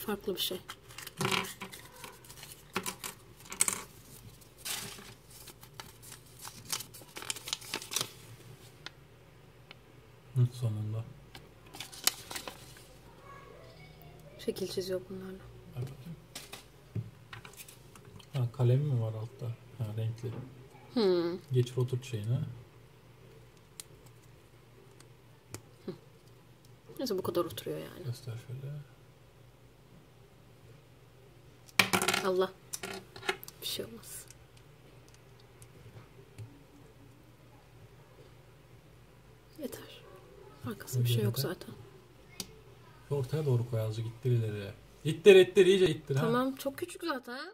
Farklı bir şey. Sonunda. Şekil çiziyor bunlarla. Evet. Ha, kalem mi var altta? Ha, renkli. Geçir oturt şeyine. Neyse bu kadar oturuyor yani. Göster şöyle. Allah. Bir şey olmaz. Yeter. Arkasında bir şey yok zaten. Ortaya doğru koy azıcık, ittir ileri. İttir iyice ittir. Tamam, çok küçük zaten.